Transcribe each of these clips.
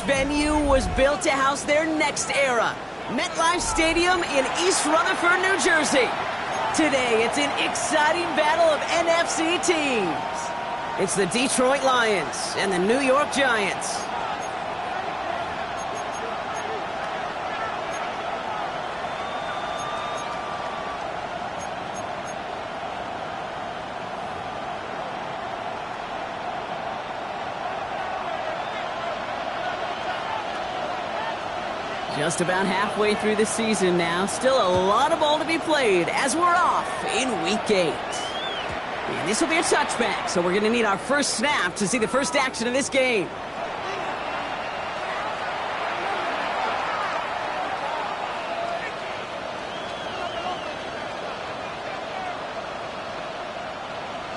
venue was built to house their next era. MetLife Stadium in East Rutherford, New Jersey. Today, it's an exciting battle of NFC teams. It's the Detroit Lions and the New York Giants. Just about halfway through the season now. Still a lot of ball to be played as we're off in Week 8. And this will be a touchback, so we're going to need our first snap to see the first action of this game.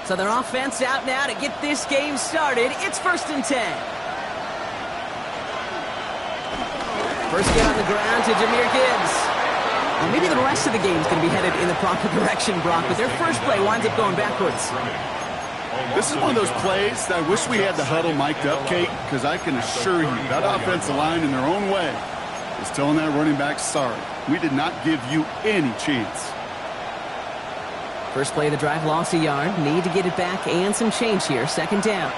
So their offense out now to get this game started. It's 1st and 10. First get on the ground to Jahmyr Gibbs. Well, maybe the rest of the game is going to be headed in the proper direction, Brock, but their first play winds up going backwards. This is one of those plays that I wish we had the huddle mic'd up, Kate, because I can assure you that offensive line in their own way is telling that running back, sorry, we did not give you any chance. First play of the drive, lost a yard. Need to get it back and some change here. 2nd down.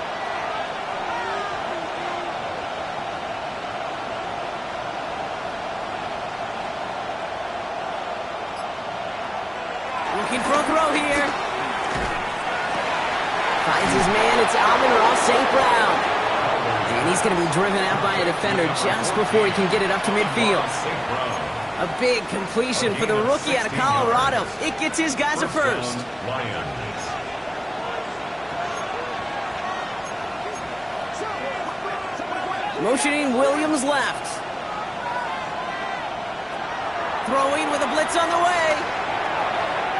Looking for a throw here. Finds his man. It's Amon-Ra St. Brown. And he's going to be driven out by a defender just before he can get it up to midfield. A big completion for the rookie out of Colorado. It gets his guys a first. Motioning Williams left. Throwing with a blitz on the way.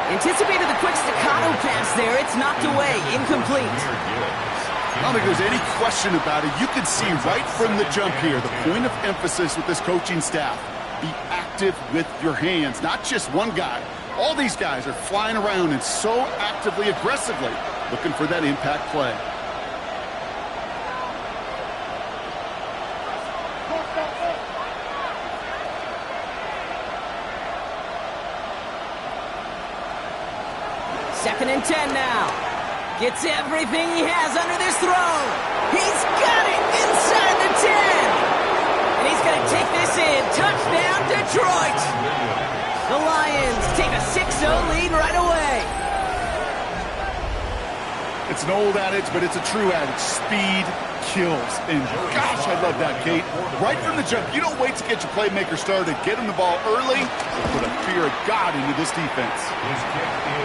Anticipated the quick staccato pass there. It's knocked away. Incomplete. I don't think there's any question about it. You can see right from the jump here the point of emphasis with this coaching staff. Be active with your hands, not just one guy. All these guys are flying around and so actively, aggressively looking for that impact play. Second and 10 now. Gets everything he has under this throw. He's got it inside the 10. And he's going to take this in. Touchdown, Detroit. The Lions take a 6-0 lead right away. It's an old adage, but it's a true adage. Speed kills. And gosh, I love that, Kate. Right from the jump, you don't wait to get your playmaker started. Get him the ball early. Put a fear of God into this defense.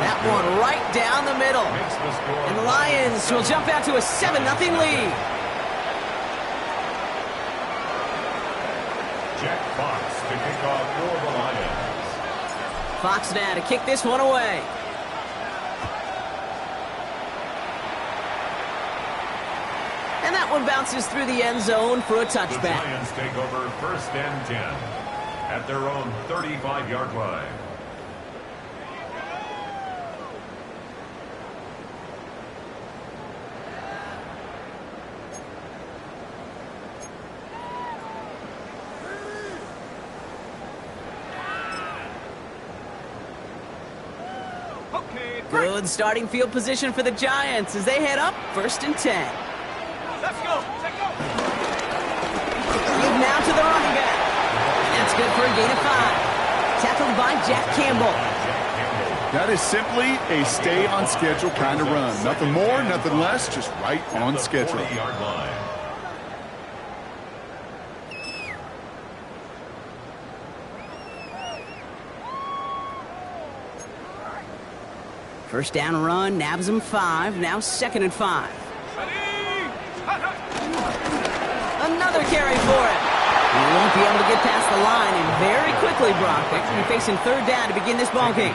That one right down the middle. And the Lions will jump out to a 7-0 lead. Jack Fox to kick off for the Lions. Fox now to kick this one away. And that one bounces through the end zone for a touchback. The Lions take over 1st and 10 at their own 35-yard line. Good starting field position for the Giants as they head up 1st and 10. Let's go. Let's go. Give now to the running back. That's good for a gain of 5. Tackled by Jack Campbell. That is simply a stay-on-schedule kind of run. Nothing more, nothing less, just right on schedule. 40-yard line. First down run, nabs him 5. Now 2nd and 5. Another carry for him. He won't be able to get past the line, and very quickly, Brock, they're going to be facing 3rd down to begin this ballgame.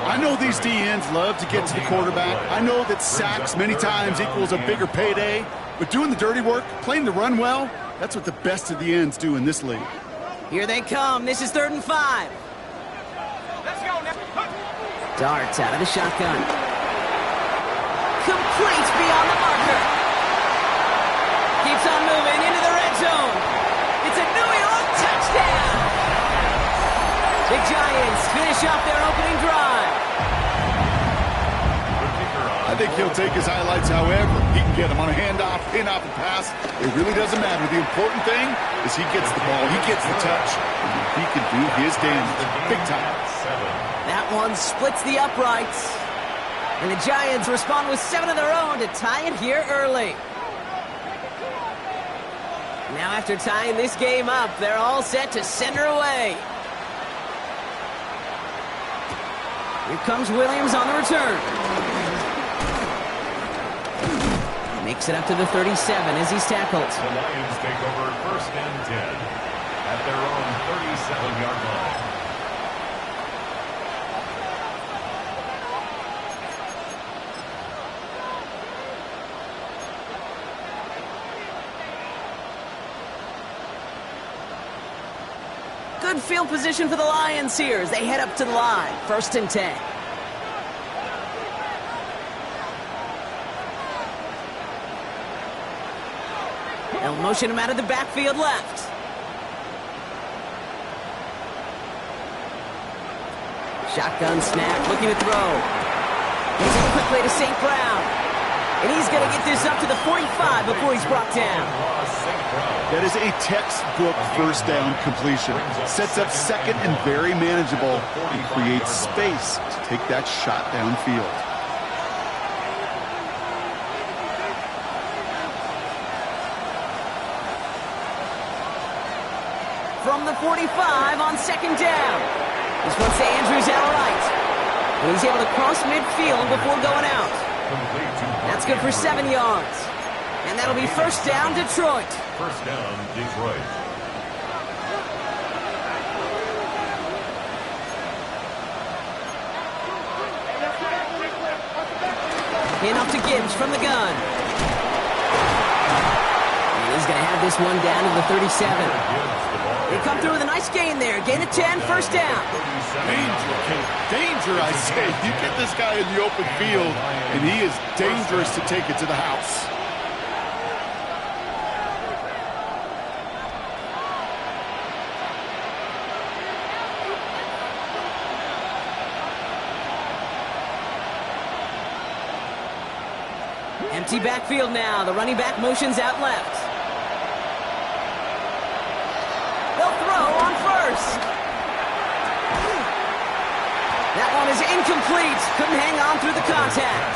I know these DNs love to get to the quarterback. I know that sacks many times equals a bigger payday, but doing the dirty work, playing the run well, that's what the best of the ends do in this league. Here they come. This is 3rd and 5. Let's go now. Darts out of the shotgun. Completes beyond the marker. Keeps on moving into the red zone. finish off their opening drive. I think he'll take his highlights however he can get them on a handoff, in-off, and pass. It really doesn't matter. The important thing is he gets the ball, he gets the touch, and he can do his damage big time. That one splits the uprights. And the Giants respond with 7 of their own to tie it here early. Now after tying this game up, they're all set to send her away. Here comes Williams on the return. Makes it up to the 37 as he's tackled. The Lions take over 1st and 10 at their own 37-yard line. Good field position for the Lions here as they head up to the line. 1st and 10. They'll motion him out of the backfield left. Shotgun snap, looking to throw. He's in quickly to St. Brown. And he's going to get this up to the 45 before he's brought down. That is a textbook first down completion. Sets up second and very manageable and creates space to take that shot downfield. From the 45 on 2nd down. This one's to Andrews outright. And he's able to cross midfield before going out. That's good for 7 yards. And that'll be 1st down, Detroit. 1st down, Detroit. In off to Gibbs from the gun. And he's going to have this one down to the 37. They come through with a nice gain there. Gain of 10, 1st down. Danger, I say. You get this guy in the open field, and he is dangerous to take it to the house. Empty backfield now. The running back motions out left. They'll throw on 1st. That one is incomplete. Couldn't hang on through the contact.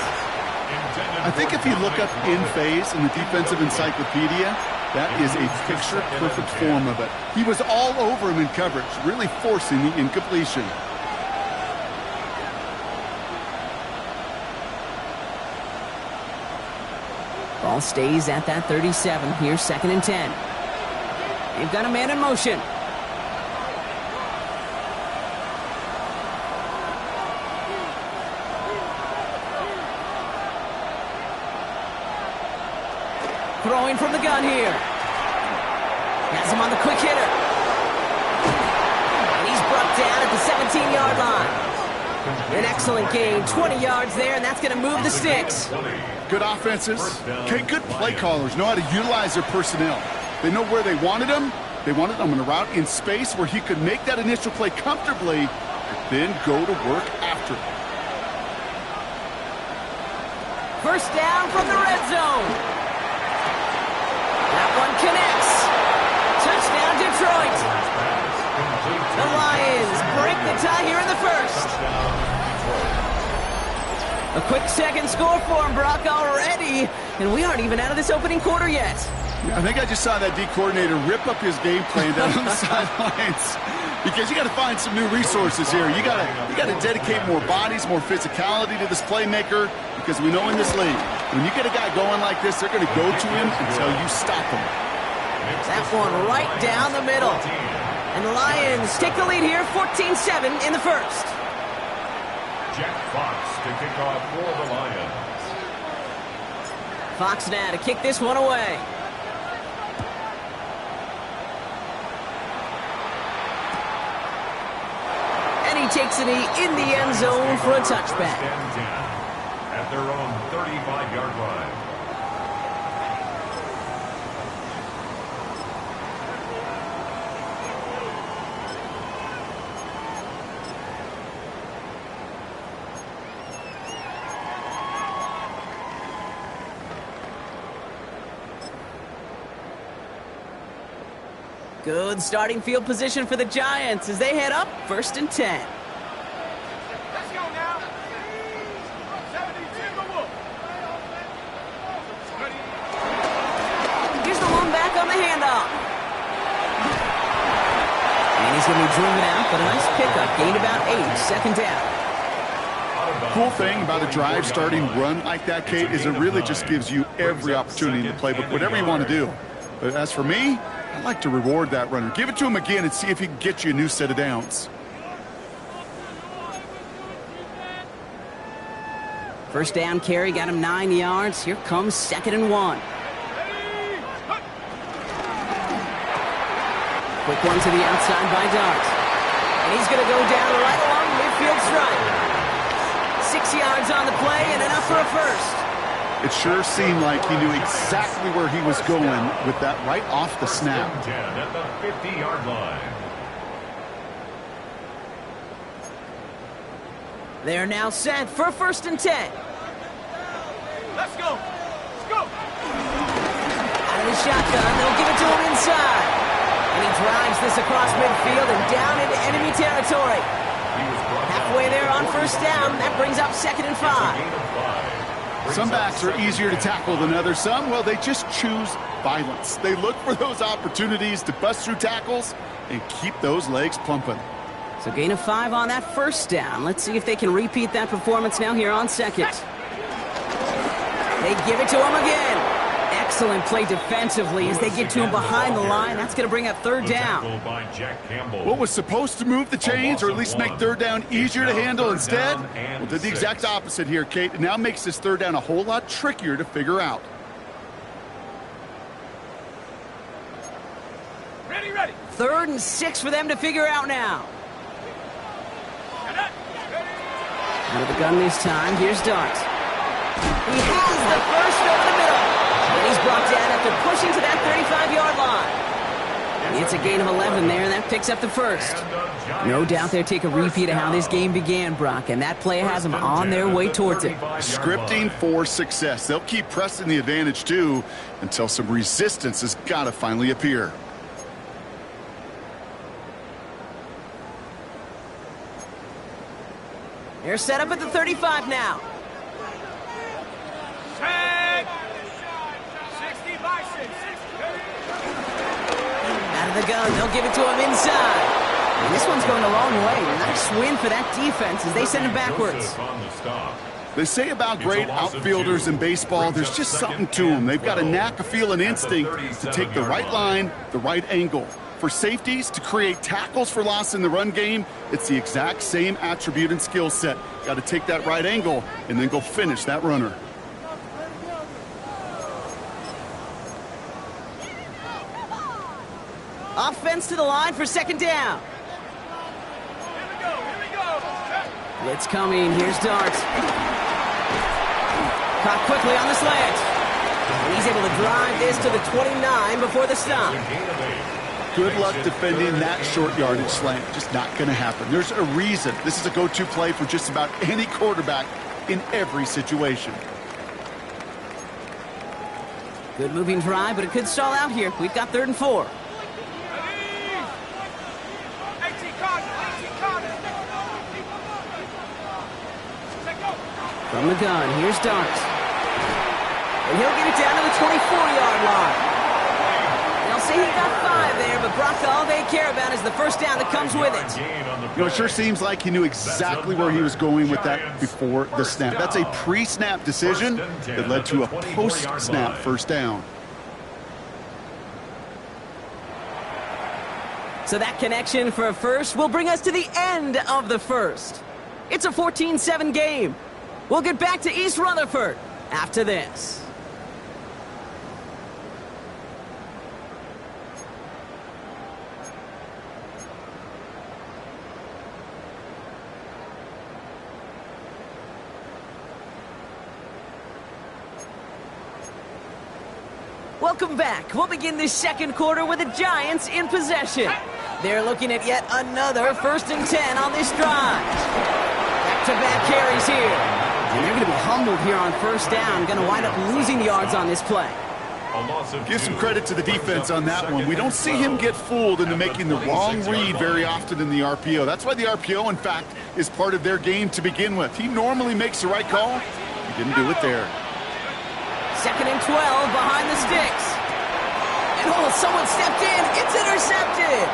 I think if you look up in phase in the defensive encyclopedia, that is a picture-perfect form of it. He was all over him in coverage, really forcing the incompletion. Ball stays at that 37. Here's 2nd and 10. They've got a man in motion. Throwing from the gun here. Has him on the quick hitter. And he's brought down at the 17-yard line. An excellent gain. 20 yards there, and that's going to move the sticks. Good offenses. Okay, good play callers know how to utilize their personnel. They know where they wanted him. They wanted him in a route in space where he could make that initial play comfortably, but then go to work after it. 1st down from the red zone. That one connects. Touchdown, Detroit. The Lions break the tie here in the 1st. A quick second score for him, Brock, already. And we aren't even out of this opening quarter yet. I think I just saw that D coordinator rip up his game plan down on the sidelines because you got to find some new resources here. You got to dedicate more bodies, more physicality to this playmaker because we know in this league, when you get a guy going like this, they're going to go to him until you stop him. That one right down the middle. And the Lions take the lead here, 14-7 in the 1st. Jack Fox to kick off for the Lions. Fox now to kick this one away. Takes it in the end zone for a touchback. At their own 35-yard line. Good starting field position for the Giants as they head up 1st and 10. Let's go now. 72 the Wolf. Ready. Here's the one back on the handoff. And he's going to be driven out, but a nice pickup. Gained about 8, 2nd down. Cool thing about a drive starting run like that, Kate, is it really just gives you every opportunity in the playbook, whatever you want to do. But as for me, I'd like to reward that runner. Give it to him again and see if he can get you a new set of downs. First down carry got him 9 yards. Here comes 2nd and 1. Quick one to the outside by Dart. And he's going to go down right along midfield stripe. 6 yards on the play and enough for a first. It sure seemed like he knew exactly where he was going with that right off the snap. 10 at the 50-yard line. They're now set for 1st and 10. Let's go. Let's go. Out of the shotgun, they'll give it to him inside. And he drives this across midfield and down into enemy territory. Halfway there on 1st down. That brings up 2nd and 5. Some backs are easier to tackle than others. Some, well, they just choose violence. They look for those opportunities to bust through tackles and keep those legs pumping. So gain of 5 on that 1st down. Let's see if they can repeat that performance now here on 2nd. They give it to him again. Excellent play defensively as they get to him behind the line. That's going to bring up 3rd down. What was supposed to move the chains or at least make 3rd down easier to handle instead? Well, did the exact opposite here, Kate. It now makes this 3rd down a whole lot trickier to figure out. Ready, ready. 3rd and 6 for them to figure out now. Out of the gun this time, here's Dart. He has the first over the middle. And he's brought down after pushing to that 35-yard line. It's a gain of 11 there, and that picks up the first. No doubt they'll take a repeat of how this game began, Brock, and that play has them on their way towards it. Scripting for success. They'll keep pressing the advantage, too, until some resistance has got to finally appear. They're set up at the 35 now. Tag. 60 by 6. Out of the gun, they'll give it to him inside. And this one's going a long way. Nice win for that defense as they send him backwards. They say about great outfielders in baseball, there's just something to them. They've got a knack, a feel, an instinct to take the right line, the right angle. For safeties, to create tackles for loss in the run game, it's the exact same attribute and skill set. Got to take that right angle and then go finish that runner. Offense to the line for 2nd down. Here we go. Here we go. Blitz coming. Here's Dart. Caught quickly on the slant. And he's able to drive this to the 29 before the stop. Good luck defending that short yardage slant. Just not going to happen. There's a reason. This is a go-to play for just about any quarterback in every situation. Good moving drive, but it could stall out here. We've got 3rd and 4. From the gun, here's Dart. And he'll get it down to the 24-yard line. They'll say he got 5 there, but Brock, all they care about is the first down that comes with it. You know, it sure seems like he knew exactly where he was going with that before the snap. That's a pre-snap decision that led to a post-snap first down. So that connection for a first will bring us to the end of the first. It's a 14-7 game. We'll get back to East Rutherford after this. Welcome back. We'll begin this 2nd quarter with the Giants in possession. They're looking at yet another 1st and 10 on this drive. Back-to-back carries here. And they're going to be humbled here on 1st down. Going to wind up losing yards on this play. A loss of Give some 2. credit to the defense on that one. We don't see him get fooled into making the wrong read very often in the RPO. That's why the RPO, in fact, is part of their game to begin with. He normally makes the right call. He didn't do it there. 2nd and 12 behind the sticks. And someone stepped in. It's intercepted.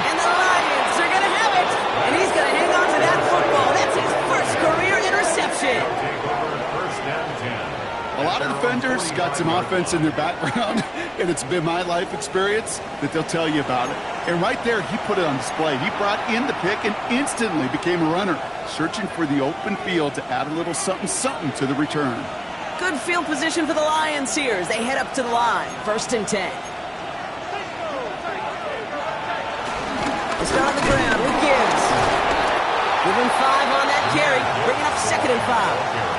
And the Lions are going to have it. And he's going to hang on to that football. That's his first career interception. Take over 1st and 10. A lot of defenders got some offense in their background, and it's been my life experience that they'll tell you about it. And right there, he put it on display. He brought in the pick and instantly became a runner, searching for the open field to add a little something to the return. Good field position for the Lions here as they head up to the line. 1st and 10. They start on the ground with Gibbs. Give him 5 on that carry, bringing up 2nd and 5.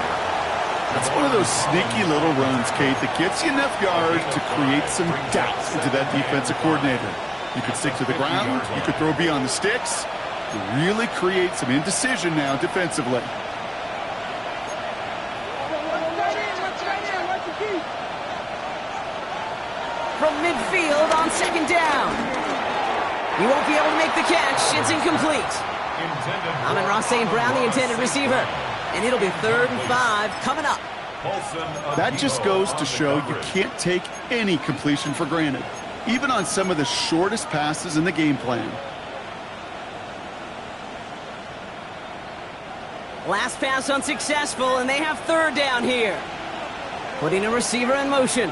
That's one of those sneaky little runs, Kate, that gets you enough yards to create some doubt into that defensive coordinator. You could stick to the ground, you could throw beyond the sticks, to really create some indecision now defensively. From midfield on 2nd down. He won't be able to make the catch. It's incomplete. Amon-Ra St. Brown, the intended receiver. And it'll be 3rd and 5 coming up. That just goes to show you can't take any completion for granted, even on some of the shortest passes in the game plan. Last pass unsuccessful, and they have 3rd down here. Putting a receiver in motion.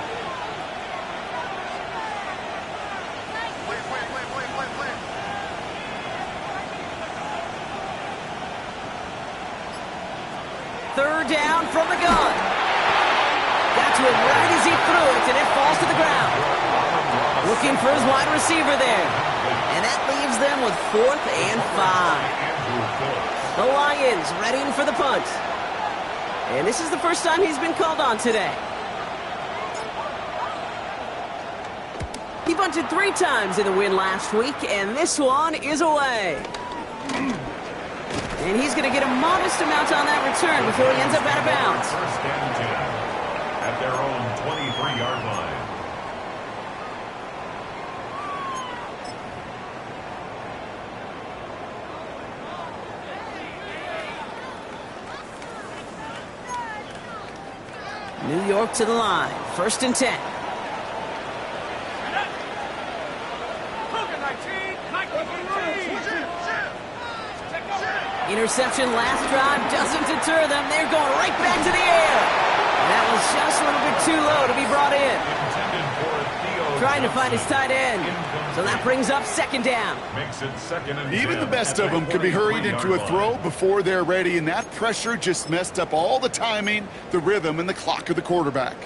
Third down from the gun. Got to it right as he threw it, and it falls to the ground. Looking for his wide receiver there. And that leaves them with 4th and 5. The Lions readying for the punt. And this is the first time he's been called on today. He bunted 3 times in the win last week, and this one is away. And he's going to get a modest amount on that return before he ends up out of bounds. 1st and 10 at their own 23-yard line. New York to the line. 1st and 10. Interception last drive doesn't deter them. They're going right back to the air. And that was just a little bit too low to be brought in. Trying to find his tight end. So that brings up 2nd down. Makes it 2nd and 10. Even the best of them can be hurried into a throw before they're ready, and that pressure just messed up all the timing, the rhythm, and the clock of the quarterback.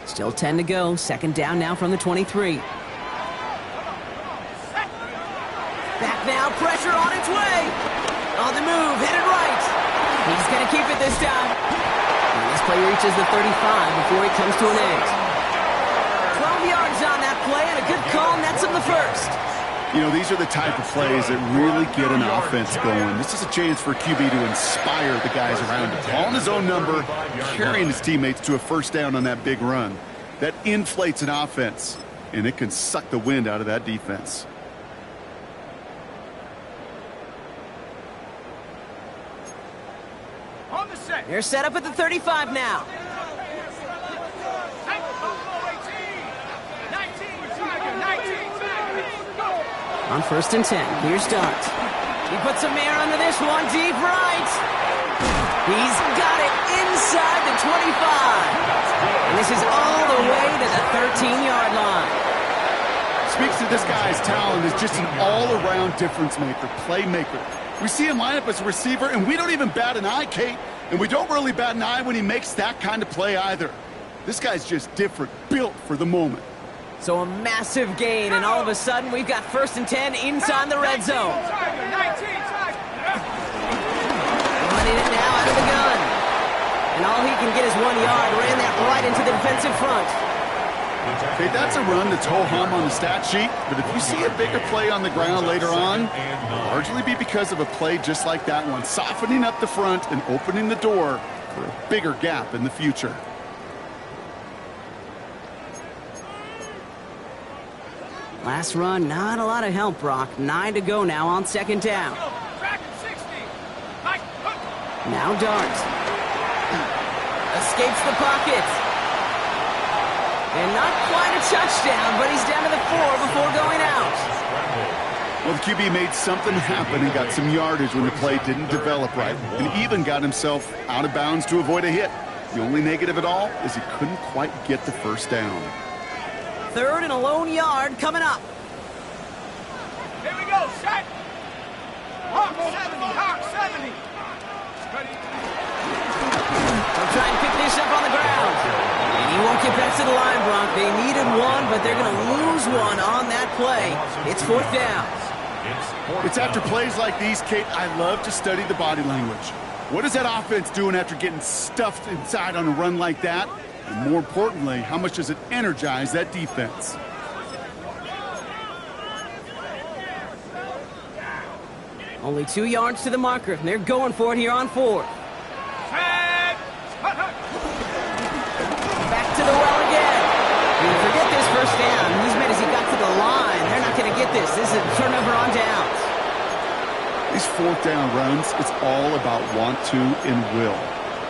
Still 10 to go. 2nd down now from the 23. Back now, pressure on its way. On the move, headed right. He's going to keep it this time. And this play reaches the 35 before he comes to an end. 12 yards on that play, and a good call nets him the 1st. You know, these are the type of plays that really get an offense going. This is a chance for QB to inspire the guys around him. Calling his own number, carrying his teammates to a 1st down on that big run. That inflates an offense, and it can suck the wind out of that defense. They're set up at the 35 now. On 1st and 10, here's Dart. He puts some air under this one, deep right. He's got it inside the 25. And this is all the way to the 13-yard line. Speaks to this guy's talent as just an all-around difference maker, playmaker. We see him line up as a receiver, and we don't even bat an eye, Kate. And we don't really bat an eye when he makes that kind of play either. This guy's just different, built for the moment. So a massive gain, and all of a sudden we've got 1st and 10 inside the red zone. Running it now out of the gun. And all he can get is 1 yard. Ran that right into the defensive front. Okay, that's a run that's ho-hum on the stat sheet, but if you see a bigger play on the ground later on, it'll largely be because of a play just like that one, softening up the front and opening the door for a bigger gap in the future. Last run, not a lot of help, Brock. 9 to go now on second down. Now Dart. Escapes the pocket. And not quite a touchdown, but he's down to the 4 before going out. Well, the QB made something happen and got some yardage when the play didn't develop right, and even got himself out of bounds to avoid a hit. The only negative at all is he couldn't quite get the first down. 3rd and a lone yard coming up. Here we go, set. Hawk 70, Hawk 70. They'll try and pick this up on the ground. And he won't get back to the line, Brock. They needed one, but they're going to lose one on that play. It's 4th down. It's after plays like these, Kate, I love to study the body language. What is that offense doing after getting stuffed inside on a run like that? And more importantly, how much does it energize that defense? Only 2 yards to the marker. They're going for it here on 4th. Back to the well again. And forget this first down. He's made as he got to the line. They're not going to get this. This is a turnover on downs. These 4th down runs, it's all about want to and will.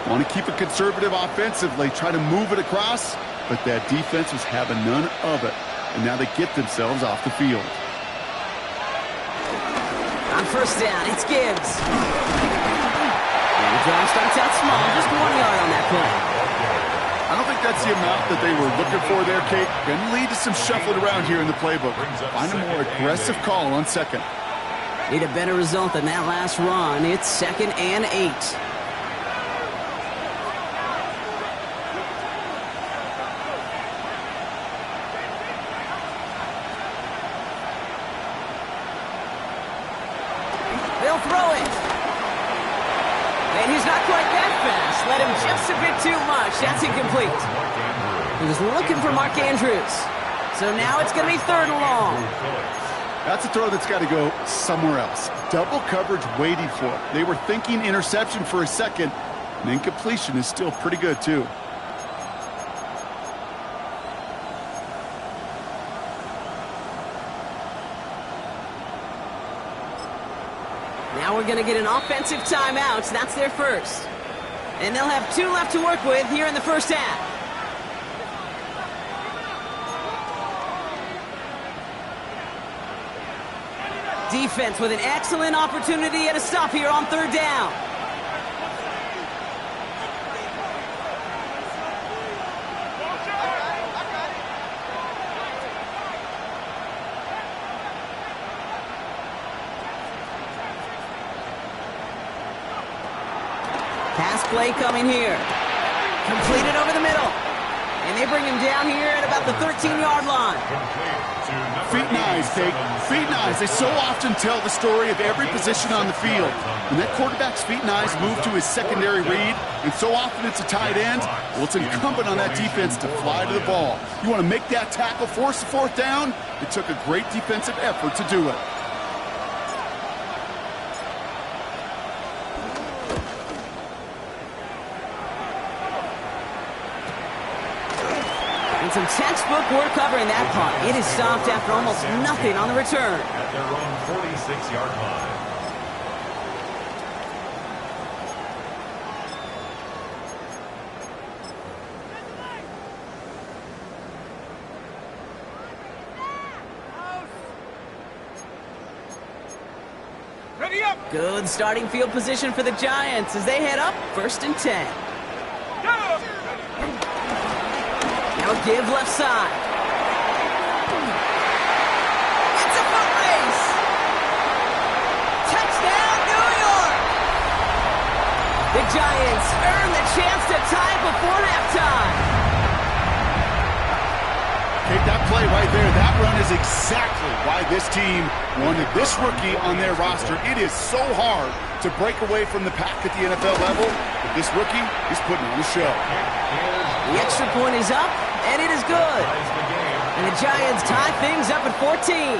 Want to keep it conservative offensively, try to move it across, but that defense was having none of it. And now they get themselves off the field. On first down, it's Gibbs. And the drive starts out small, just 1 yard on that play. I don't think that's the amount that they were looking for there, Kate. Going to lead to some shuffling around here in the playbook. Find a more aggressive call on second. Need a better result than that last run. It's 2nd and 8. They'll throw it. And he's not quite that fast. Let him just a bit too much. That's incomplete. He was looking for Mark Andrews. So now it's going to be 3rd and long. That's a throw that's got to go somewhere else. Double coverage waiting for it. They were thinking interception for a second, and incompletion is still pretty good, too. Now we're going to get an offensive timeout. That's their first. And they'll have 2 left to work with here in the first half. Defense with an excellent opportunity at a stop here on 3rd down. Pass play coming here. Completed over the middle. And they bring him down here at about the 13-yard line. Feet and eyes, Kate. Feet and eyes. They so often tell the story of every position on the field. When that quarterback's feet and eyes move to his secondary read, and so often it's a tight end, well, it's incumbent on that defense to fly to the ball. You want to make that tackle, force the 4th down? It took a great defensive effort to do it. And some textbook work covering that punt. It is stopped after almost nothing on the return. At their own 46-yard line. Ready up. Good starting field position for the Giants as they head up 1st and 10. Go. Now give left side. It's a foot race. Touchdown, New York. The Giants earn the chance to tie before halftime. Kate, that play right there, that run is exactly why this team wanted this rookie on their roster. It is so hard to break away from the pack at the NFL level, but this rookie is putting on a show. The extra point is up, and it is good. And the Giants tie things up at 14.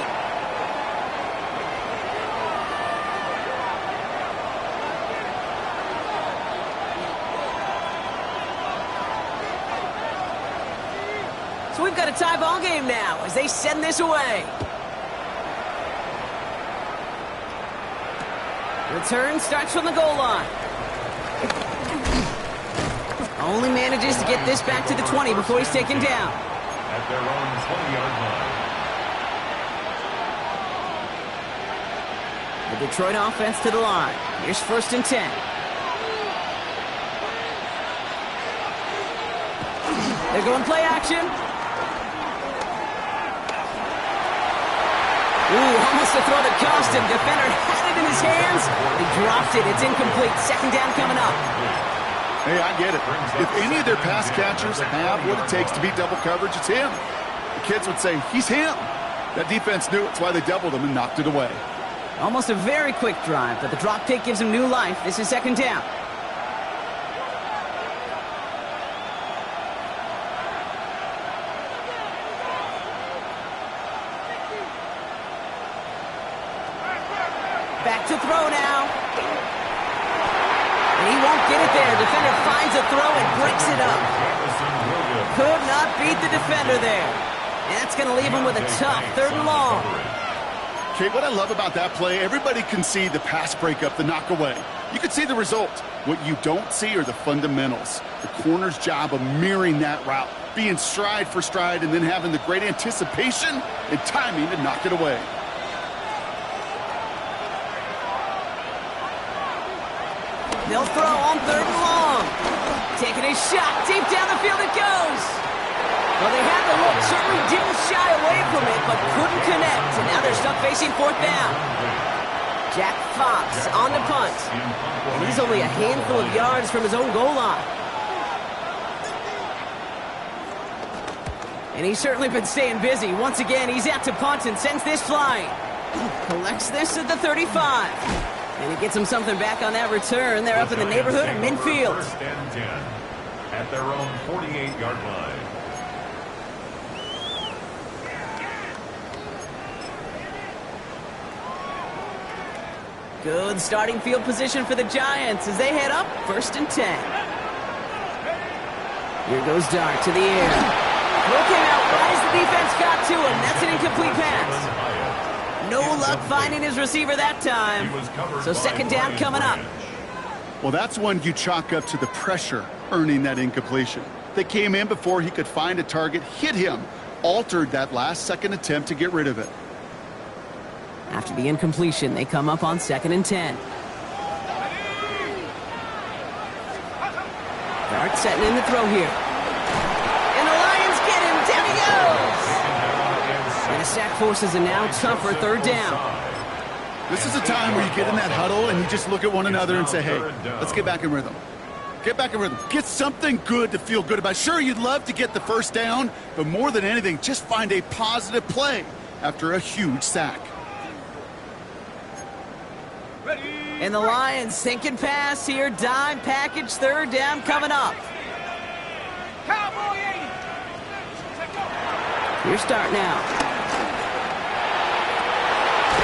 So we've got a tie ball game now as they send this away. Return starts from the goal line. Only manages to get this back to the 20 before he's taken down. At their own 20-yard line. The Detroit offense to the line. Here's 1st and 10. They're going play action. Ooh, almost a throw that cost him. Defender had it in his hands. He dropped it. It's incomplete. 2nd down coming up. Hey, I get it. If any of their pass catchers have what it takes to beat double coverage, it's him. The kids would say, he's him. That defense knew it. That's why they doubled him and knocked it away. Almost a very quick drive, but the drop kick gives him new life. This is 2nd down. Back to throw now. And he won't get it there. Defender finds a throw and breaks it up. Could not beat the defender there. And that's going to leave him with a tough 3rd and long. Okay, what I love about that play, everybody can see the pass breakup, the knock away. You can see the result. What you don't see are the fundamentals. The corner's job of mirroring that route, being stride for stride, and then having the great anticipation and timing to knock it away. They'll throw on 3rd and long. Taking a shot. Deep down the field it goes. Well, they had the look. Certainly didn't shy away from it, but couldn't connect. And now they're stuck facing 4th down. Jack Fox on the punt. And he's only a handful of yards from his own goal line. And he's certainly been staying busy. Once again, he's out to punt and sends this flying. Collects this at the 35. And he gets him something back on that return. They're up in the neighborhood of midfield. 1st and 10 at their own 48-yard line. Good starting field position for the Giants as they head up 1st and 10. Here goes Dart to the air. Throw came out right as the defense got to him. That's an incomplete pass. No luck finding his receiver that time. So 2nd down coming up. Well, that's one you chalk up to the pressure earning that incompletion. They came in before he could find a target, hit him, altered that last-second attempt to get rid of it. After the incompletion, they come up on 2nd and 10. Dart setting in the throw here. And the Lions get him. Down he goes. And the sack forces a now tougher 3rd down. This is a time where you get in that huddle and you just look at one another and say, hey, let's get back in rhythm. Get back in rhythm. Get something good to feel good about. Sure, you'd love to get the 1st down, but more than anything, just find a positive play after a huge sack. And the Lions sinking pass here. Dime package 3rd down coming up. Cowboy 80. Here's Dart now.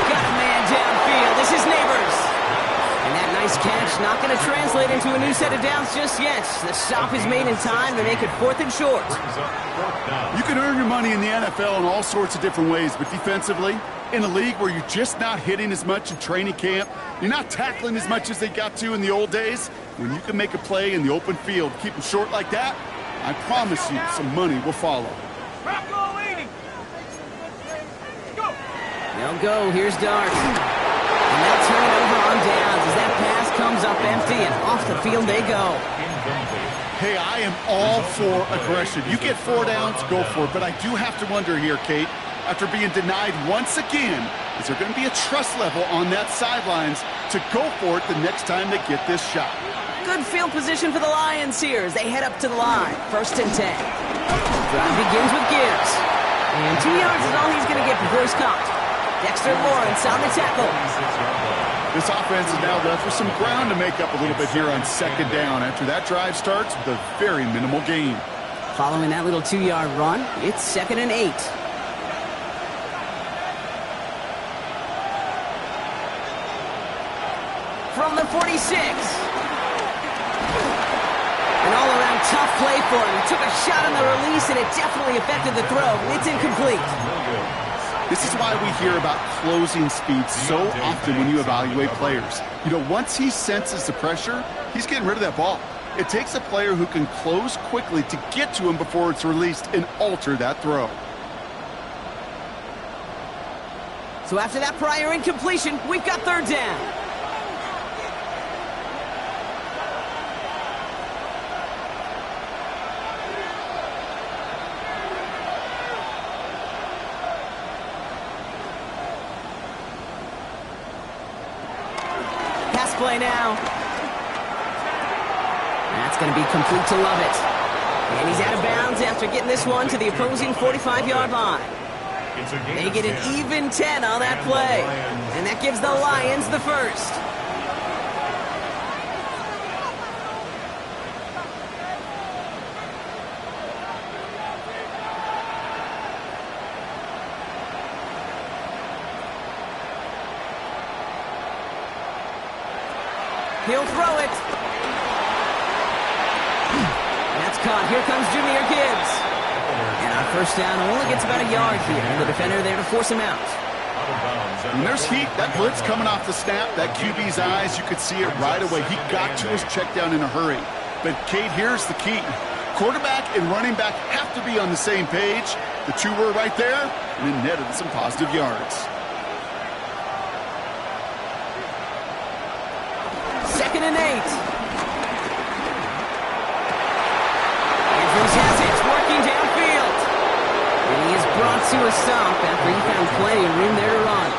Got a man downfield. This is Neighbors. And that nice catch not going to translate into a new set of downs just yet. The stop is made in time to make it 4th and short. You can earn your money in the NFL in all sorts of different ways, but defensively, in a league where you're just not hitting as much in training camp, you're not tackling as much as they got to in the old days, when you can make a play in the open field, keep them short like that, I promise you some money will follow. Bronco 80. Go. They'll go. Here's Dart. And they'll turn it over on downs as that pass comes up empty and off the field they go. Hey, I am all for aggression. You get 4 downs, go for it. But I do have to wonder here, Kate, after being denied once again, is there going to be a trust level on that sidelines to go for it the next time they get this shot? Good field position for the Lions here as they head up to the line. 1st and 10. Drive begins with Gibbs. And 2 yards is all he's going to get before he's caught. Dexter Lawrence on the tackle. This offense is now left with some ground to make up a little bit here on 2nd down after that drive starts with a very minimal gain. Following that little 2-yard run, it's 2nd and 8. From the 46. An all-around tough play for him. He took a shot on the release, and it definitely affected the throw. It's incomplete. This is why we hear about closing speed so often when you evaluate players. You know, once he senses the pressure, he's getting rid of that ball. It takes a player who can close quickly to get to him before it's released and alter that throw. So after that prior incompletion, we've got 3rd down. Pass play now. That's going to be complete to Lovett. And he's out of bounds after getting this one to the opposing 45-yard line. They get an even 10 on that play. And that gives the Lions the first. He'll throw it. That's caught. Here comes Jahmyr Gibbs. And our first down only gets about a yard here. And the defender there to force him out. When there's heat, that blitz coming off the snap, that QB's eyes, you could see it right away. He got to his check down in a hurry. But, Kate, here's the key. Quarterback and running back have to be on the same page. The two were right there, and it netted some positive yards. 2nd and 8. Andrews has it, working downfield. And he is brought to a stop after he found plenty of room there to run.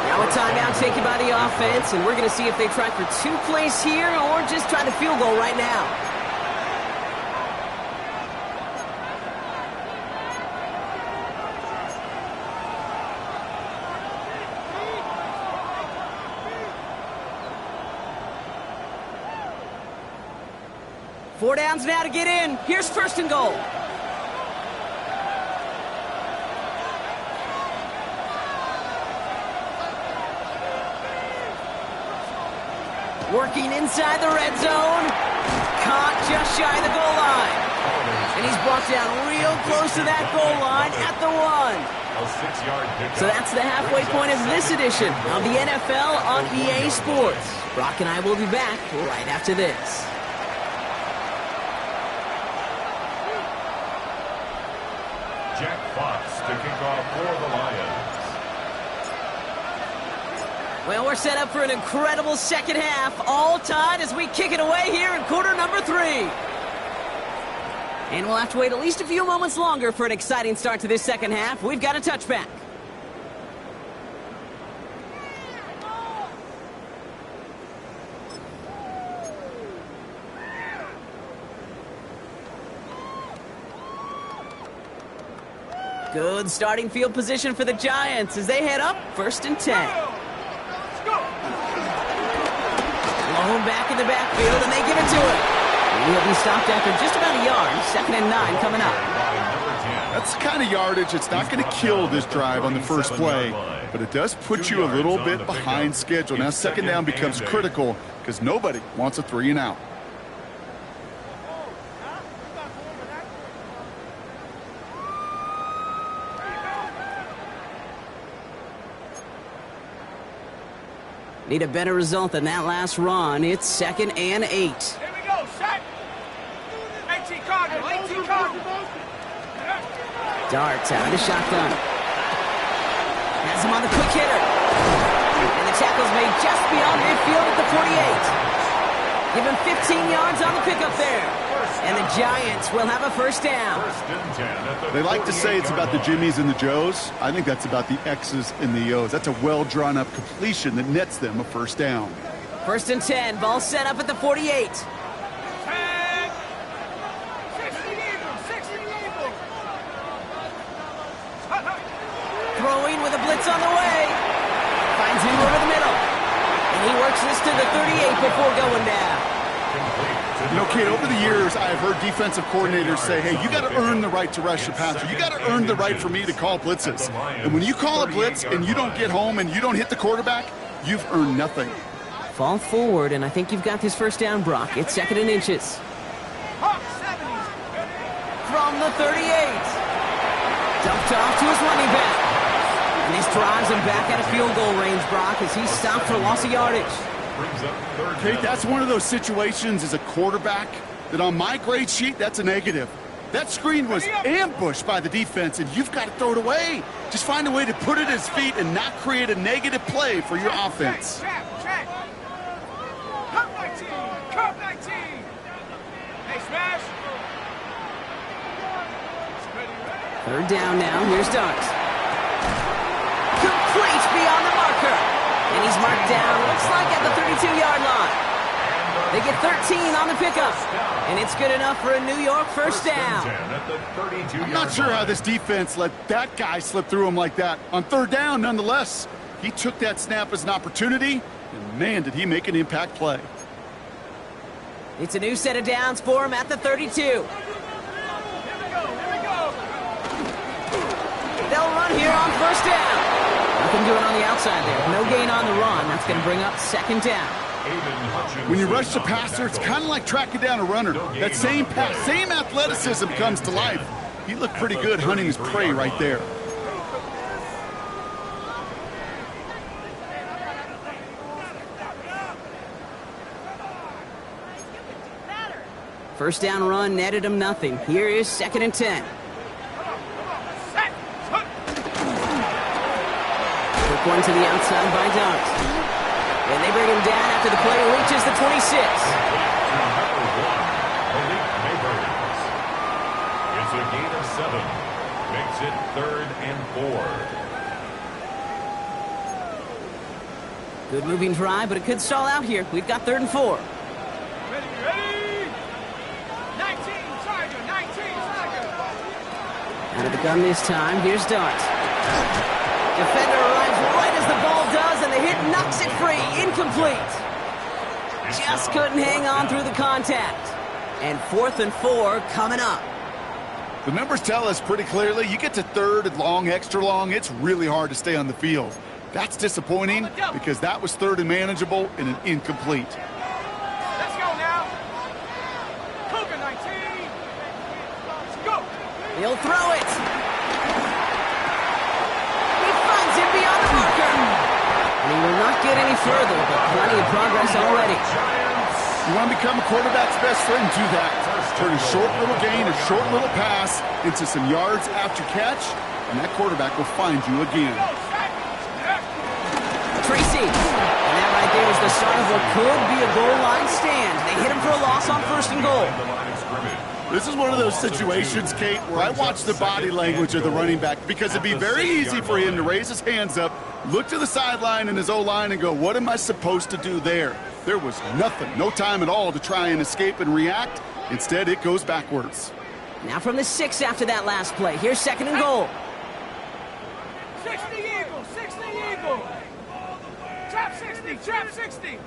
Now a timeout taken by the offense, and we're going to see if they try for 2 plays here or just try the field goal right now. Four downs now to get in. Here's 1st and goal. Working inside the red zone. Caught just shy of the goal line. And he's brought down real close to that goal line at the 1. So that's the halfway point of this edition of the NFL on EA Sports. Brock and I will be back right after this. Jack Fox to kick off for the Lions. Well, we're set up for an incredible second half, all tied as we kick it away here in quarter number 3. And we'll have to wait at least a few moments longer for an exciting start to this second half. We've got a touchback. Good starting field position for the Giants as they head up 1st and 10. Blown back in the backfield, and they give it to him. He'll be stopped after just about a yard. 2nd and 9 coming up. That's the kind of yardage. It's not going to kill this drive on the first play, but it does put you a little bit behind schedule. Now 2nd down becomes critical because nobody wants a 3 and out. Need a better result than that last run. It's 2nd and 8. Here we go, set. 18 Cardinal, 18 Cardinal. Darts out of the shotgun. Has him on the quick hitter. And the tackle's made just beyond midfield at the 48. Give him 15 yards on the pickup there. And the Giants will have a first down. They like to say it's about the Jimmies and the Joes. I think that's about the X's and the O's. That's a well-drawn-up completion that nets them a first down. 1st and 10. Ball set up at the 48. 10. 60 Eagles, 60 Eagles. Throwing with a blitz on the way. Finds him over the middle. And he works this to the 38 before going down. You know, Kate, over the years, I've heard defensive coordinators say, hey, you got to earn the right to rush your passer. You got to earn the right for me to call blitzes. And when you call a blitz and you don't get home and you don't hit the quarterback, you've earned nothing. Fall forward, and I think you've got this first down, Brock. It's 2nd and inches. From the 38. Dumped off to his running back. And this drives him back out of field goal range, Brock, as he's stopped for loss of yardage. Kate, that's one of those situations as a quarterback that on my grade sheet, that's a negative. That screen was ambushed by the defense, and you've got to throw it away. Just find a way to put it at his feet and not create a negative play for your offense. Check. Cup 19. Cup 19. Hey, smash. 3rd down now. Here's Dart. Complete beyond the marker. And he's marked down, looks like at the 32-yard line. They get 13 on the pickup. And it's good enough for a New York first down. I'm not sure how this defense let that guy slip through him like that. On 3rd down, nonetheless, he took that snap as an opportunity, and man, did he make an impact play. It's a new set of downs for him at the 32. They'll run here on 1st down. Nothing doing on the outside there. No gain on the run. That's going to bring up 2nd down. When you rush the passer, it's kind of like tracking down a runner. That same pass, same athleticism comes to life. He looked pretty good hunting his prey right there. First down run netted him nothing. Here is 2nd and 10. Quick one to the outside by Dart. And they bring him down after the play reaches the 26. It's a gain of 7. Makes it 3rd and 4. Good moving drive, but it could stall out here. We've got 3rd and 4. Ready? 19, Tiger, 19, Tiger. Out of the gun this time, here's Dart. Defender arrives right as the ball does, and the hit knocks it free. Incomplete. Just couldn't hang on through the contact. And 4th and 4 coming up. The numbers tell us pretty clearly, you get to 3rd and long, extra long, it's really hard to stay on the field. That's disappointing because that was 3rd and manageable and an incomplete. Let's go now. Cougar 19. Let's go. He'll throw it. He finds him beyond the marker. And he will not get any further, but plenty of progress already. You want to become a quarterback's best friend, do that. Turn a short little gain, a short little pass into some yards after catch, and that quarterback will find you again. Tracy. And that right there is the start of what could be a goal line stand. They hit him for a loss on 1st and goal. This is one of those situations, Kate, where I watch the body language of the running back because it'd be very easy for him to raise his hands up, look to the sideline in his O-line and go, what am I supposed to do there? There was nothing, no time at all to try and escape and react. Instead, it goes backwards. Now from the 6 after that last play. Here's 2nd and goal. 60 Eagle, 60 Eagle. Trap 60, trap 60.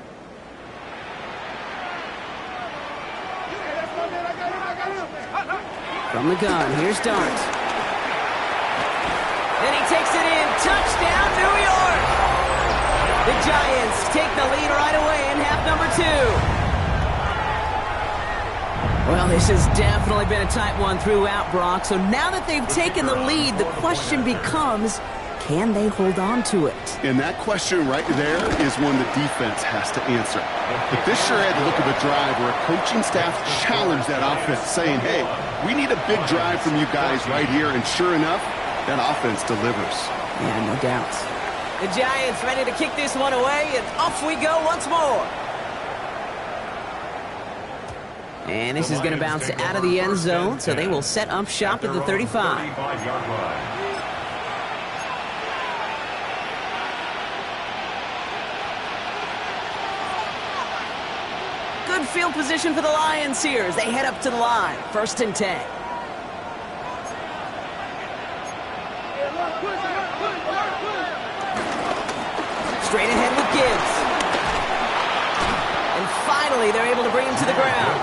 From the gun, here's Dart. And he takes it in. Touchdown, New York! The Giants take the lead right away in half number 2. Well, this has definitely been a tight one throughout, Brock. So now that they've taken the lead, the question becomes, can they hold on to it? And that question right there is one the defense has to answer. But this sure had the look of a drive where a coaching staff challenged that offense, saying, hey, we need a big drive from you guys right here. And sure enough, that offense delivers. Yeah, no doubt. The Giants ready to kick this one away, and off we go once more. And this is going to bounce out of the end zone, so they will set up shop at the 35. Good field position for the Lions here as they head up to the line. 1st and 10. Straight ahead with Gibbs. And finally, they're able to bring him to the ground.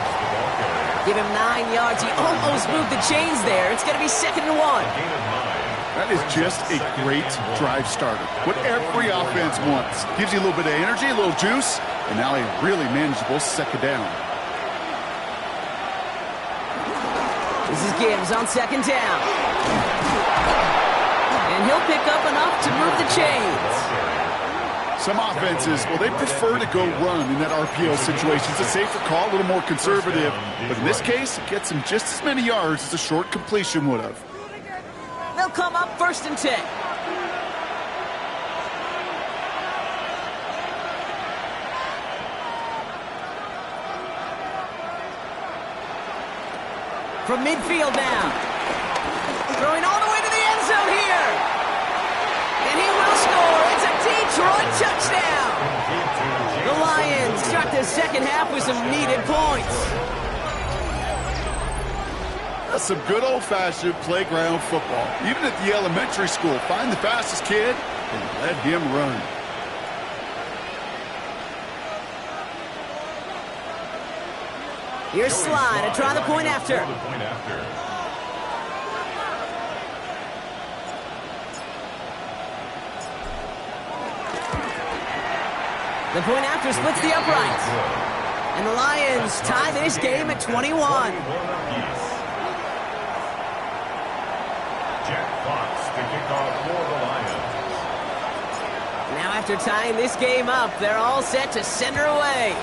Give him 9 yards. He almost moved the chains there. It's going to be 2nd and 1. Gain of 9. That is just a great drive starter. What every offense wants. Gives you a little bit of energy, a little juice, and now a really manageable 2nd down. This is Gibbs on 2nd down. And he'll pick up enough to move the chains. Some offenses, well, they prefer to go run in that RPO situation. It's a safer call, a little more conservative. But in this case, it gets him just as many yards as a short completion would have. They'll come up 1st and 10. From midfield now. Throwing all the way to the end zone here. And he will score. It's a Detroit touchdown. The Lions start the 2nd half with some needed points. That's some good old-fashioned playground football. Even at the elementary school, find the fastest kid and let him run. Here's Sly to try the point after. The point after splits the uprights. And the Lions tie this game at 21. Jack Fox to kick off for the Lions. Now after tying this game up, they're all set to send her away.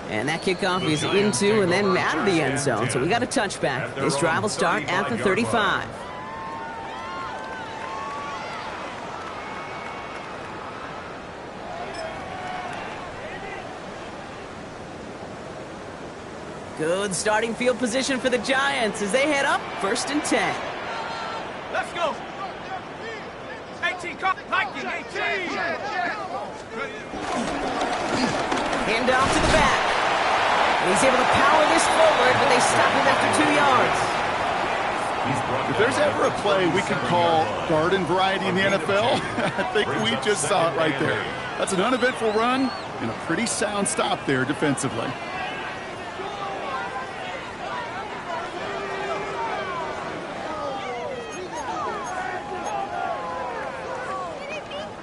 And that kickoff is into and then out of the end zone. So we got a touchback. This drive will start at the 35. Good starting field position for the Giants as they head up 1st and 10. Let's go. 18, Mikey, 18. Hand off to the back. And he's able to power this forward, but they stop him after 2 yards. If there's ever a play we could call garden variety in the NFL, I think we just saw it right there. That's an uneventful run and a pretty sound stop there defensively.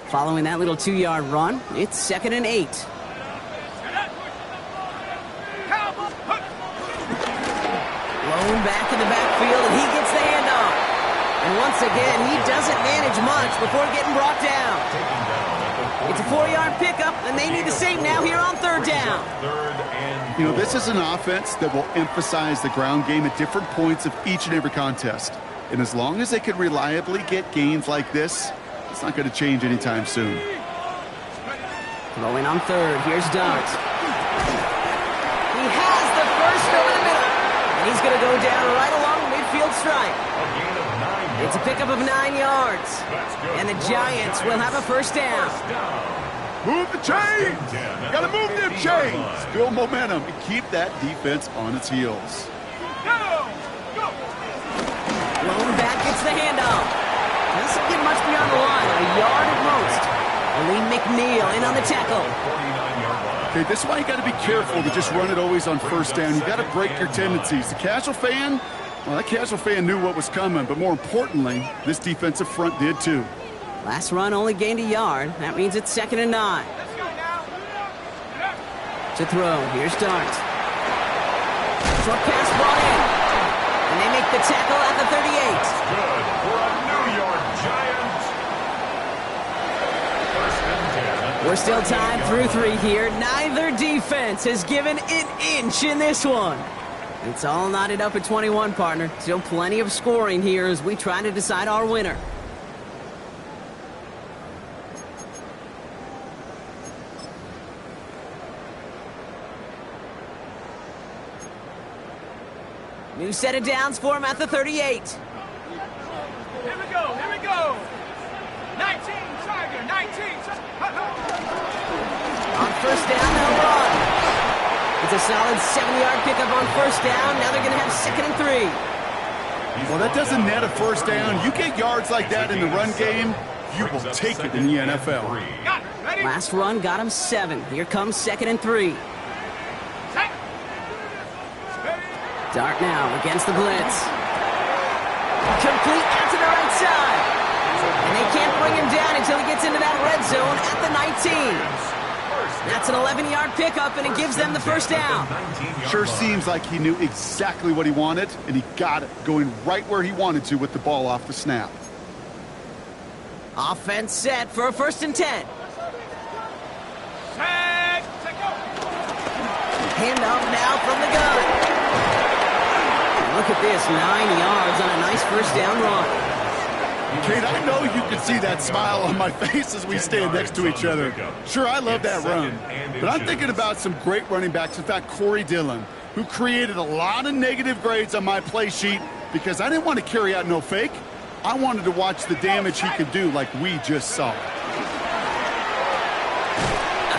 Following that little 2-yard run, it's 2nd and 8. Blown back in the backfield, and he gets the handoff. And once again, he doesn't manage much before getting brought down. It's a 4-yard pickup, and they need the same now here on 3rd down. You know, this is an offense that will emphasize the ground game at different points of each and every contest. And as long as they can reliably get gains like this, it's not going to change anytime soon. Throwing on 3rd. Here's Dart. He has the first over the middle. And he's going to go down right along the midfield stripe. It's a pickup of 9 yards. And the Giants will have a 1st down. Move the chains! Got to move them chains! Build momentum and keep that defense on its heels. Blown back gets the handoff. Doesn't get much beyond the line, a yard at most. Aleem McNeil in on the tackle. Okay, this is why you got to be careful to just run it always on 1st down. You got to break your tendencies. The casual fan, well, that casual fan knew what was coming, but more importantly, this defensive front did too. Last run only gained a yard. That means it's 2nd and 9. To throw, here's Dart. Short pass brought in. And they make the tackle at the 38. Good for a New York Giants. 1st and 10. We're still tied through 3 here. Neither defense has given an inch in this one. It's all knotted up at 21, partner. Still plenty of scoring here as we try to decide our winner. New set of downs for him at the 38. Here we go, here we go. 19, Tiger, 19. On 1st down, they'll run. It's a solid 7-yard pickup on 1st down. Now they're going to have 2nd and 3. Well, that doesn't net a 1st down. You get yards like that in the run game, you will take it in the NFL. Got it, ready? Last run got him 7. Here comes 2nd and 3. Dart now against the blitz. Complete out to the right side. And they can't bring him down until he gets into that red zone at the 19. That's an 11-yard pickup, and it gives them the first down. Sure seems like he knew exactly what he wanted, and he got it, going right where he wanted to with the ball off the snap. Offense set for a 1st and 10. Set, go. Hand off now from the gun. Look at this, 9 yards on a nice first down run. Kate, I know you can see that smile on my face as we stand next to each other. Sure, I love that run. But I'm thinking about some great running backs. In fact, Corey Dillon, who created a lot of negative grades on my play sheet because I didn't want to carry out no fake. I wanted to watch the damage he could do like we just saw. A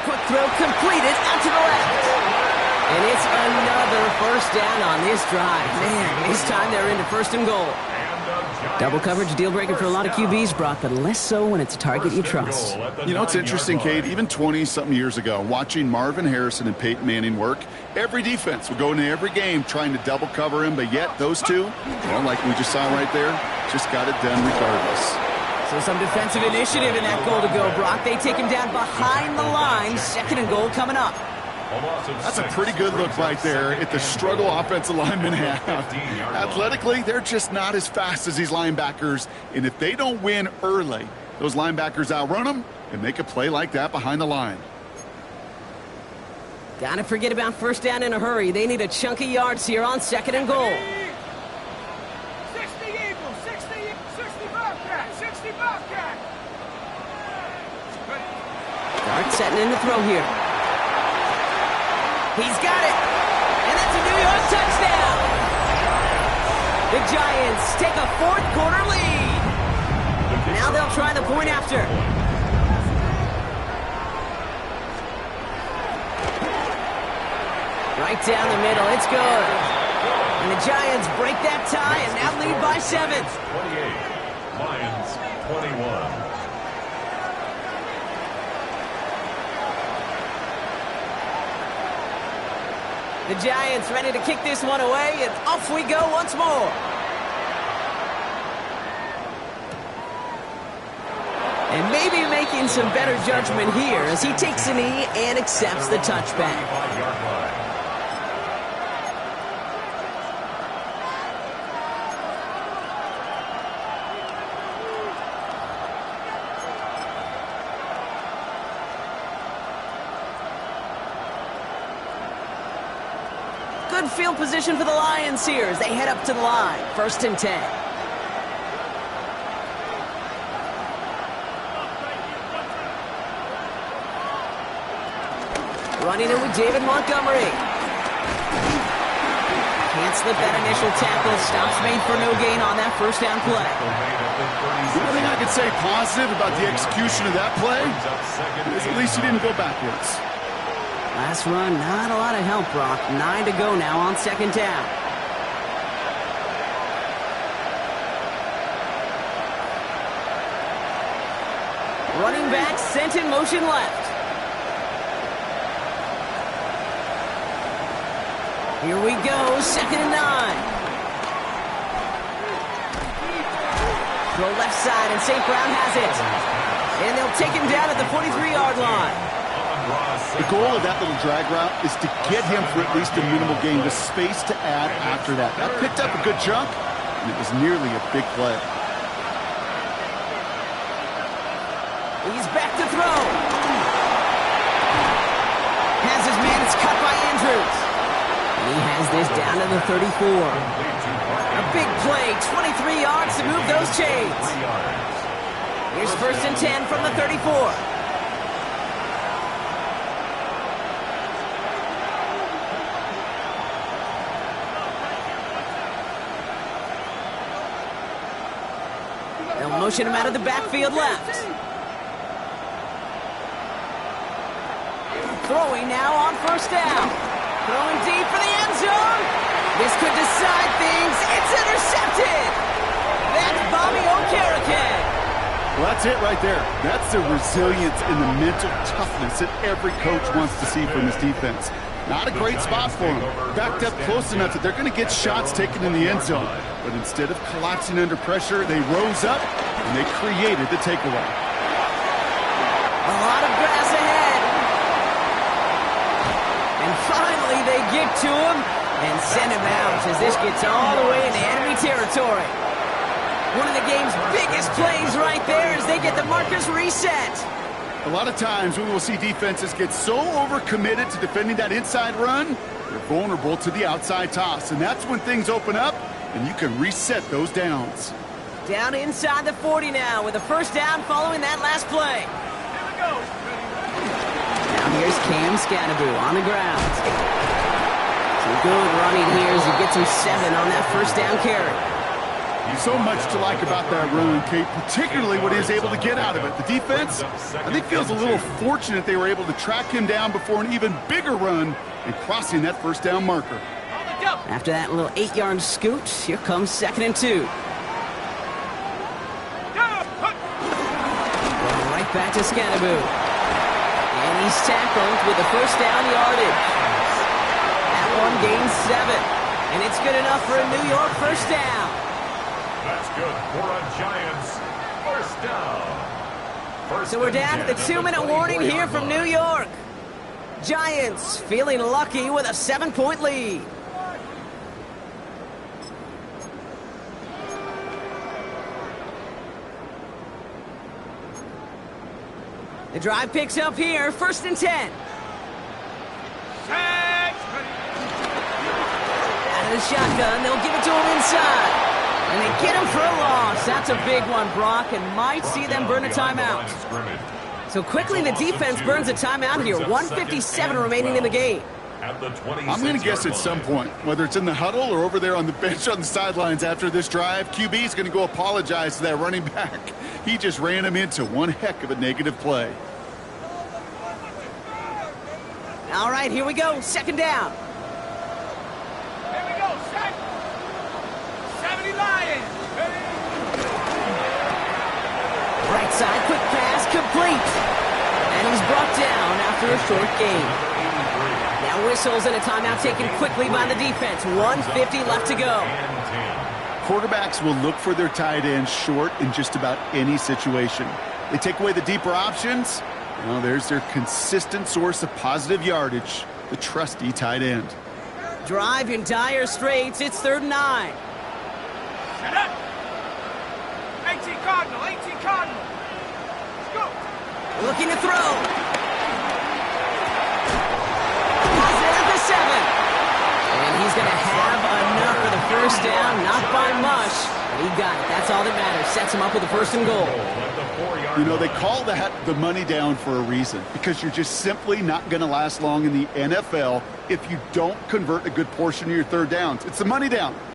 quick throw completed out to the left. And it's another first down on this drive. Man, this time they're into 1st and goal. Double coverage, deal breaker for a lot of QBs, Brock, but less so when it's a target you trust. You know, it's interesting, Kate, even 20-something years ago, watching Marvin Harrison and Peyton Manning work, every defense would go into every game trying to double cover him, but yet those two, well, like we just saw right there, just got it done regardless. So some defensive initiative in that goal to go, Brock. They take him down behind the line. 2nd and goal coming up. That's a pretty good look right there at the struggle offensive linemen have. Athletically, they're just not as fast as these linebackers, and if they don't win early, those linebackers outrun them and make a play like that behind the line. Gotta forget about 1st down in a hurry. They need a chunk of yards here on 2nd and goal. 60 Eagles, 60 Bobcat, 60 Bobcat. Dart setting in the throw here. He's got it, and that's a New York touchdown. The Giants take a 4th quarter lead. Now they'll try the point after. Right down the middle, it's good. And the Giants break that tie and now lead by 7. 28, Lions 21. The Giants ready to kick this one away, and off we go once more. And maybe making some better judgment here as he takes a knee and accepts the touchback. Good field position for the Lions here as they head up to the line. 1st and 10. Running it with David Montgomery. Can't slip that initial tackle. Stops made for no gain on that 1st down play. The only thing I could say positive about the execution of that play is at least he didn't go backwards. Last run, not a lot of help, Brock. 9 to go now on 2nd down. Running back sent in motion left. Here we go, 2nd and 9. Throw left side, and St. Brown has it. And they'll take him down at the 43-yard line. The goal of that little drag route is to get him for at least a minimal gain, the space to add after that. That picked up a good chunk, and it was nearly a big play. He's back to throw. Has his man, it's cut by Andrews. And he has this down to the 34. A big play, 23 yards to move those chains. Here's 1st and 10 from the 34. They'll motion him out of the backfield left. Throwing now on 1st down. Throwing deep for the end zone. This could decide things. It's intercepted. That's Bobby Okereke. Well, that's it right there. That's the resilience and the mental toughness that every coach wants to see from his defense. Not a great spot for him. Backed up close enough that they're going to get shots taken in the end zone. But instead of collapsing under pressure, they rose up and they created the takeaway. A lot of grass ahead. And finally they get to him and send him out as this gets all the way into enemy territory. One of the game's biggest plays right there as they get the markers reset. A lot of times we will see defenses get so overcommitted to defending that inside run, they're vulnerable to the outside toss. And that's when things open up and you can reset those downs. Down inside the 40 now with a first down following that last play. Here we go. Now here's Cam Scanaboo on the ground. Some good running here as he gets him 7 on that first down carry. So much to like about that run, Kate, particularly what he is able to get out of it. The defense, I think, feels a little fortunate they were able to track him down before an even bigger run and crossing that first down marker. After that little 8-yard scoot, here comes 2nd and 2. Going right back to Scanaboo. And he's tackled with the first down yardage. That one gains 7. And it's good enough for a New York first down. That's good for a Giants first down. So we're down to the 2-minute warning here from New York. Giants feeling lucky with a 7-point lead. The drive picks up here, 1st and 10. Out of the shotgun, they'll give it to him inside. And they get him for a loss. That's a big one, Brock, and might see them burn a timeout. So quickly the defense burns a timeout here. 1:57 remaining in the game. I'm going to guess at some point, whether it's in the huddle or over there on the bench on the sidelines after this drive, QB is going to go apologize to that running back. He just ran him into one heck of a negative play. All right, here we go. 2nd down. Here we go. 70 Lions. Right side, quick pass, complete. And he's brought down after a short gain. Now whistles and a timeout taken quickly by the defense. 1:50 left to go. Quarterbacks will look for their tight end short in just about any situation. They take away the deeper options. Well, there's their consistent source of positive yardage, the trusty tight end. Drive in dire straits. It's 3rd and 9. Set up. 18 Cardinal. 18 Cardinal. Let's go. Looking to throw. He's there at the 7. And he's going to have enough for the first down. Not by much. But he got it. That's all that matters. Sets him up with a 1st and goal. You know, they call that the money down for a reason, because you're just simply not going to last long in the NFL if you don't convert a good portion of your 3rd downs. It's the money down.